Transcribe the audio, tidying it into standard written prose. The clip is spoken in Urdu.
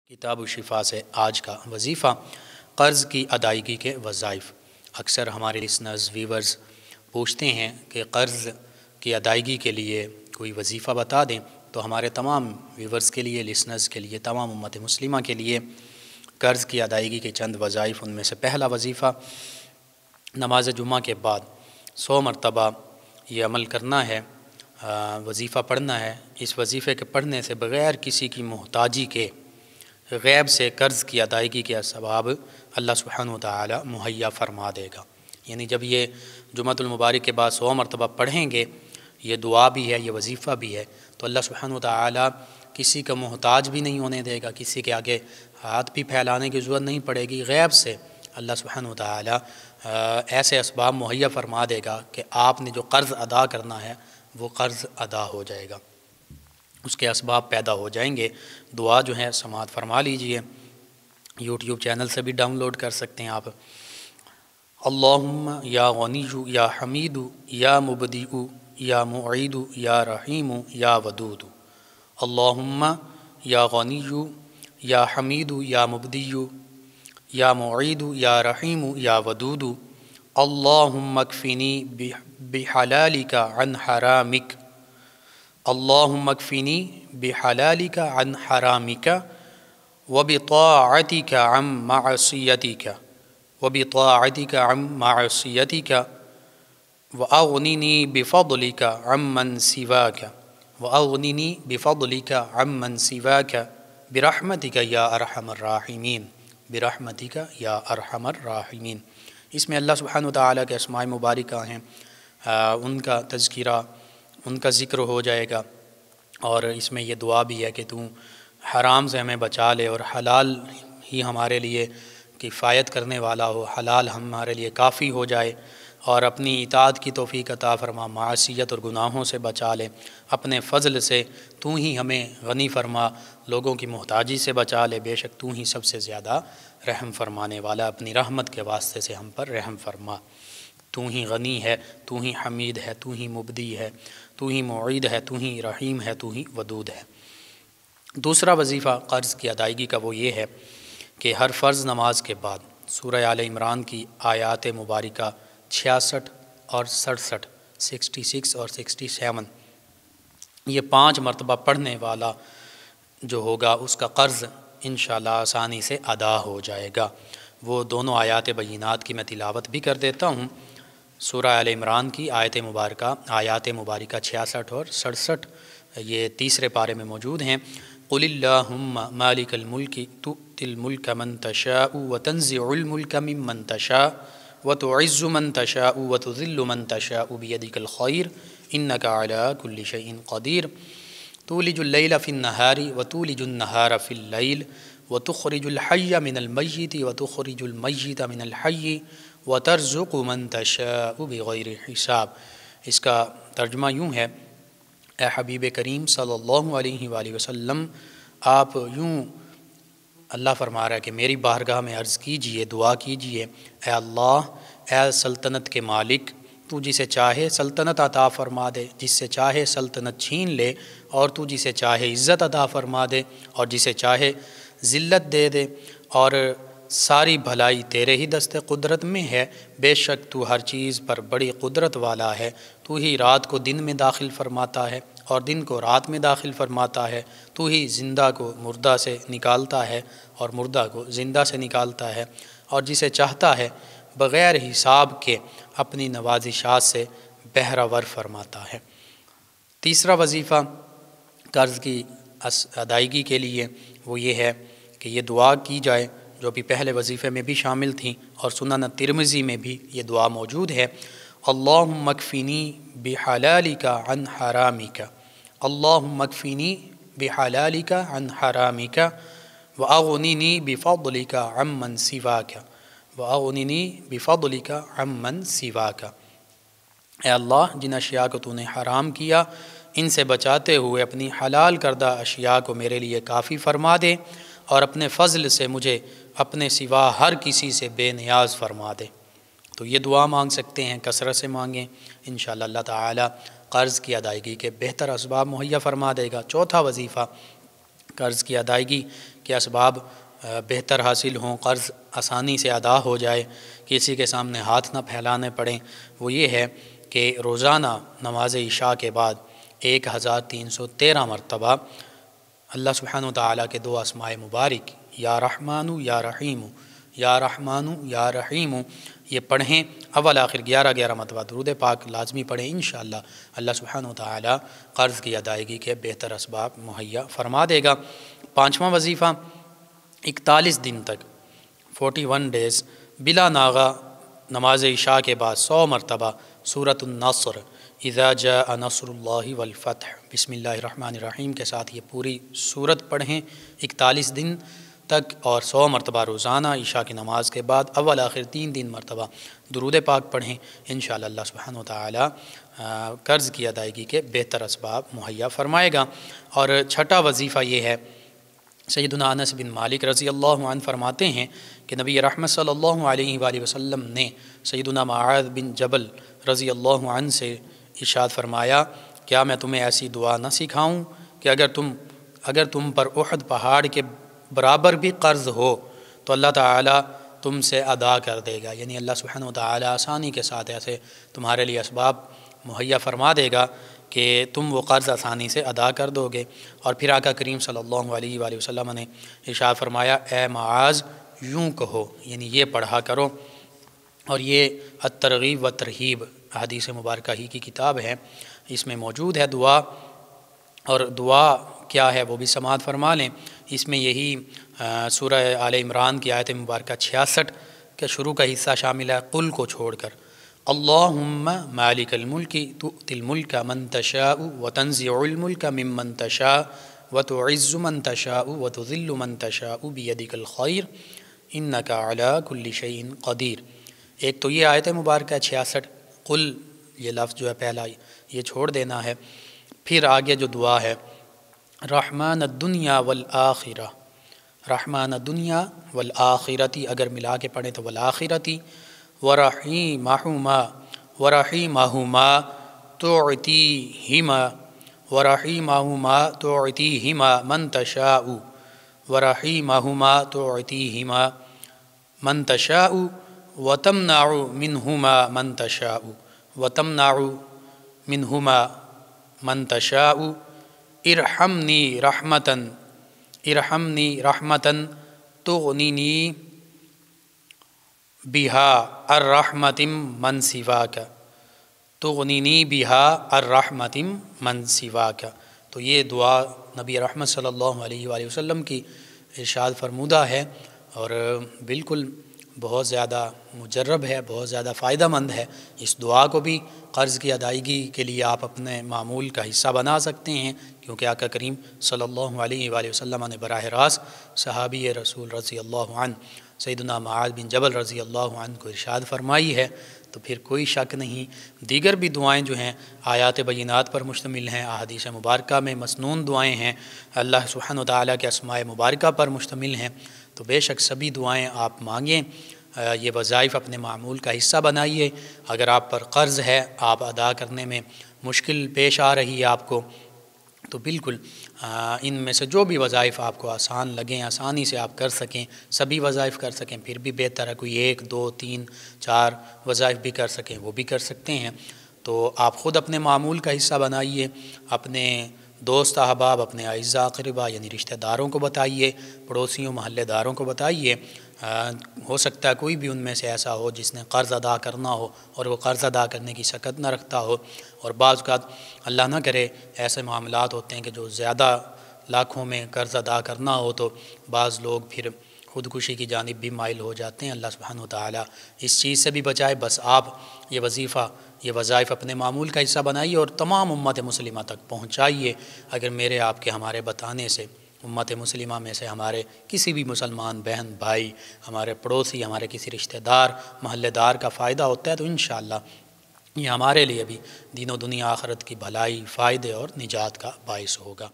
کتاب الشفا سے آج کا وظیفہ قرض کی ادائیگی کے وظائف۔ اکثر ہمارے لسنرز ویورز پوچھتے ہیں کہ قرض کی ادائیگی کے لیے کوئی وظیفہ بتا دیں، تو ہمارے تمام ویورز کے لیے، لسنرز کے لیے، تمام امت مسلمہ کے لیے قرض کی ادائیگی کے چند وظائف۔ ان میں سے پہلا وظیفہ نماز جمعہ کے بعد 100 مرتبہ یہ عمل کرنا ہے، وظیفہ پڑھنا ہے۔ اس وظیفے کے پڑھنے سے بغیر کسی کی محتاجی کے غیب سے قرض کی ادائیگی کے اسباب اللہ سبحانہ وتعالی مہیا فرما دے گا۔ یعنی جب یہ جمعۃ المبارک کے بعد 100 مرتبہ پڑھیں گے، یہ دعا بھی ہے، یہ وظیفہ بھی ہے، تو اللہ سبحانہ وتعالی کسی کا محتاج بھی نہیں ہونے دے گا، کسی کے آگے ہاتھ بھی پھیلانے کی ضرورت نہیں پڑے گی۔ غیب سے اللہ سبحانہ وتعالی ایسے اسباب مہیا فرما دے گا کہ آپ نے جو قرض ادا کرنا ہے وہ قرض ادا ہو جائے گا، اس کے اسباب پیدا ہو جائیں گے۔ دعا جو ہے سماعت فرما لیجئے، یوٹیوب چینل سے بھی ڈاؤن لوڈ کر سکتے ہیں آپ۔ اللہم یا غنی یا حمید یا مبدئ یا معید یا رحیم یا ودود۔ اللہم یا غنی یا حمید یا مبدئ یا معید یا رحیم یا ودود۔ اللہم اکفنی بحلالک عن حرامک۔ اللہم اکفنی بحلالک عن حرامک وبطاعتک عن معصیتک وبطاعتک عن معصیتک واغننی بفضلک عمن سواک واغننی بفضلک عمن سواک برحمتک یا ارحم الراحمین برحمتک یا ارحم الراحمین۔ اس میں اللہ سبحانہ وتعالی کے اسماء مبارکہ ہیں، ان کا تذکرہ، ان کا ذکر ہو جائے گا، اور اس میں یہ دعا بھی ہے کہ تو حرام سے ہمیں بچا لے اور حلال ہی ہمارے لیے کفایت کرنے والا ہو، حلال ہمارے لیے کافی ہو جائے، اور اپنی اطاعت کی توفیق عطا فرما، معصیت اور گناہوں سے بچا لے، اپنے فضل سے تو ہی ہمیں غنی فرما، لوگوں کی محتاجی سے بچا لے، بے شک تو ہی سب سے زیادہ رحم فرمانے والا، اپنی رحمت کے واسطے سے ہم پر رحم فرما۔ تو ہی غنی ہے، تو ہی حمید ہے، تو ہی مبدی ہے، تو ہی معید ہے، تو ہی رحیم ہے، تو ہی ودود ہے۔ دوسرا وظیفہ قرض کی ادائیگی کا وہ یہ ہے کہ ہر فرض نماز کے بعد سورہ آل عمران کی آیات مبارکہ 66 اور 67، 66 اور 67، یہ 5 مرتبہ پڑھنے والا جو ہوگا اس کا قرض انشاءاللہ آسانی سے ادا ہو جائے گا۔ وہ دونوں آیات بینات کی میں تلاوت بھی کر دیتا ہوں۔ سورہ آل عمران کی آیات مبارکہ 66 اور 67 یہ تیسرے پارے میں موجود ہیں۔ قل اللہم مالک الملک تؤتی الملک من تشاء وتنزع الملک ممن تشاء وتعز من تشاء وتذل من تشاء بیدک الخیر انک علی کل شیء قدیر تولج اللیل فی النہار وتولج النہار فی اللیل وتخرج الحی من المیت وتخرج المیت من الحی وترزق من تشاء بغیر حساب۔ اس کا ترجمہ یوں ہے، اے حبیب کریم صلی اللہ علیہ وآلہ وسلم، آپ یوں اللہ فرما رہا ہے کہ میری بارگاہ میں عرض کیجئے، دعا کیجئے، اے اللہ، اے سلطنت کے مالک، تو جسے چاہے سلطنت عطا فرما دے، جس سے چاہے سلطنت چھین لے، اور تو جسے چاہے عزت عطا فرما دے اور جسے چاہے ذلت دے دے، اور ساری بھلائی تیرے ہی دست قدرت میں ہے، بے شک تو ہر چیز پر بڑی قدرت والا ہے۔ تو ہی رات کو دن میں داخل فرماتا ہے اور دن کو رات میں داخل فرماتا ہے، تو ہی زندہ کو مردہ سے نکالتا ہے اور مردہ کو زندہ سے نکالتا ہے، اور جسے چاہتا ہے بغیر حساب کے اپنی نوازشات سے بہرہ ور فرماتا ہے۔ تیسرا وظیفہ قرض کی ادائیگی کے لیے وہ یہ ہے کہ یہ دعا کی جائے جو بھی پہلے وظیفے میں بھی شامل تھیں، اور سنن ترمذی میں بھی یہ دعا موجود ہے۔ اللہم اکفنی بحلالک عن حرامک، اللہم اکفنی بحلالک عن حرامک واغننی بفضلک عمن سواک واغننی بفضلک عمن سواک۔ اے اللہ، جن اشیاء کو تو نے حرام کیا ان سے بچاتے ہوئے اپنی حلال کردہ اشیاء کو میرے لیے کافی فرما دے، اور اپنے فضل سے مجھے اپنے سوا ہر کسی سے بے نیاز فرما دے۔ تو یہ دعا مانگ سکتے ہیں، کثرت سے مانگیں، انشاءاللہ اللہ تعالی قرض کی ادائیگی کے بہتر اسباب مہیا فرما دے گا۔ چوتھا وظیفہ قرض کی ادائیگی کہ اسباب بہتر حاصل ہوں، قرض آسانی سے ادا ہو جائے، کسی کے سامنے ہاتھ نہ پھیلانے پڑیں، وہ یہ ہے کہ روزانہ نماز عشاء کے بعد 1313 مرتبہ اللہ سبحانہ وتعالیٰ کے دو اسماء مبارک یا رحمن یا رحیم، یا رحمن یا رحیم، یہ پڑھیں، اول آخر 11 مرتبہ درود پاک لازمی پڑھیں، انشاءاللہ اللہ سبحانہ وتعالیٰ قرض کی ادائیگی کے بہتر اسباب مہیا فرما دے گا۔ 5واں وظیفہ 41 دن تک 41 ڈیز بلا ناغہ نماز عشاء کے بعد 100 مرتبہ سورۃ النصر اذا جاء نصر اللہ والفتح بسم اللہ الرحمن الرحیم کے ساتھ یہ پوری سورت پڑھیں 41 دن تک، اور 100 مرتبہ روزانہ عشاء کی نماز کے بعد اول آخر 3 مرتبہ درود پاک پڑھیں، انشاءاللہ اللہ سبحانہ وتعالی قرض کی ادائیگی کے بہتر اسباب مہیا فرمائے گا۔ اور 6واں وظیفہ یہ ہے، سیدنا انس بن مالک رضی اللہ عنہ فرماتے ہیں کہ نبی رحمت صلی اللہ علیہ وآلہ وسلم نے سیدنا معاذ بن جبل رضی اللہ عنہ سے ارشاد فرمایا، کیا میں تمہیں ایسی دعا نہ سکھاؤں کہ اگر تم پر احد پہاڑ کے برابر بھی قرض ہو تو اللہ تعالیٰ تم سے ادا کر دے گا، یعنی اللہ سبحانہ وتعالیٰ آسانی کے ساتھ ایسے تمہارے لیے اسباب مہیا فرما دے گا کہ تم وہ قرض آسانی سے ادا کر دو گے۔ اور پھر آقا کریم صلی اللہ علیہ وآلہ وسلم نے ارشاد فرمایا، اے معاذ یوں کہو، یعنی یہ پڑھا کرو۔ اور یہ الترغیب و ترہیب احادیث مبارکہ ہی کی کتاب ہے، اس میں موجود ہے دعا، اور دعا کیا ہے وہ بھی سماعت فرما لیں۔ اس میں یہی سورہ آل عمران کی آیت مبارکہ 66 کا شروع کا حصہ شامل ہے، قل کو چھوڑ کر، اللہم مالک الملک تؤتی الملک من تشاء وتنزع الملک ممن تشاء وتعز من تشاء وتذل من تشاء بیدک الخیر انک علی کل شیء قدیر۔ ایک تو یہ آیت مبارکہ 66، قل یہ لفظ جو ہے پہلا یہ چھوڑ دینا ہے، پھر آگے جو دعا ہے رحمان الدنیا والآخرہ، رحمان الدنیا والآخرتی اگر ملا کے پڑھیں تو والآخرتی، ورحیمہما تعطیہما تعطیہما من تشاء ورحیمہما تعطیہما من تشاء وتمنع منہما من تشاء وتمنع منہما من تشاء ارحمنی رحمتاً تغنینی بہا الرحمت من سواک، تغنینی بہا الرحمت من سواک۔ تو یہ دعا نبی رحمت صلی اللہ علیہ وآلہ وسلم کی ارشاد فرمودہ ہے، اور بالکل بہت زیادہ مجرب ہے، بہت زیادہ فائدہ مند ہے۔ اس دعا کو بھی قرض کی ادائیگی کے لیے آپ اپنے معمول کا حصہ بنا سکتے ہیں، کیونکہ آقا کریم صلی اللہ علیہ وآلہ وسلم نے براہ راست صحابی رسول رضی اللہ عنہ سیدنا معاذ بن جبل رضی اللہ عنہ کو ارشاد فرمائی ہے، تو پھر کوئی شک نہیں دیگر بھی دعائیں جو ہیں آیات بینات پر مشتمل ہیں، احادیث مبارکہ میں مسنون دعائیں ہیں، اللہ سبحانہ وتعالیٰ کے اسماء مبارکہ پر مشتمل ہیں، تو بے شک سبھی دعائیں آپ مانگیں، یہ وظائف اپنے معمول کا حصہ بنائیے۔ اگر آپ پر قرض ہے، آپ ادا کرنے میں مشکل پیش آ رہی ہے آپ کو، تو بالکل ان میں سے جو بھی وظائف آپ کو آسان لگیں، آسانی سے آپ کر سکیں، سبھی وظائف کر سکیں، پھر بھی بہتر ہے کوئی 1 2 3 4 وظائف بھی کر سکیں، وہ بھی کر سکتے ہیں۔ تو آپ خود اپنے معمول کا حصہ بنائیے، اپنے دوست احباب، اپنے اعزاء اقربا یعنی رشتہ داروں کو بتائیے، پڑوسیوں محلے داروں کو بتائیے، ہو سکتا ہے کوئی بھی ان میں سے ایسا ہو جس نے قرض ادا کرنا ہو اور وہ قرض ادا کرنے کی سکت نہ رکھتا ہو، اور بعض اوقات اللہ نہ کرے ایسے معاملات ہوتے ہیں کہ جو زیادہ لاکھوں میں قرض ادا کرنا ہو تو بعض لوگ پھر خودکشی کی جانب بھی مائل ہو جاتے ہیں۔ اللہ سبحانہ وتعالی اس چیز سے بھی بچائے۔ بس آپ یہ وظیفہ، یہ وظائف اپنے معمول کا حصہ بنائیے اور تمام امت مسلمہ تک پہنچائیے۔ اگر میرے آپ کے ہمارے بتانے سے امت مسلمہ میں سے ہمارے کسی بھی مسلمان بہن بھائی، ہمارے پڑوسی، ہمارے کسی رشتہ دار محلے دار کا فائدہ ہوتا ہے تو انشاءاللہ یہ ہمارے لیے بھی دین و دنیا آخرت کی بھلائی، فائدے اور نجات کا باعث ہوگا۔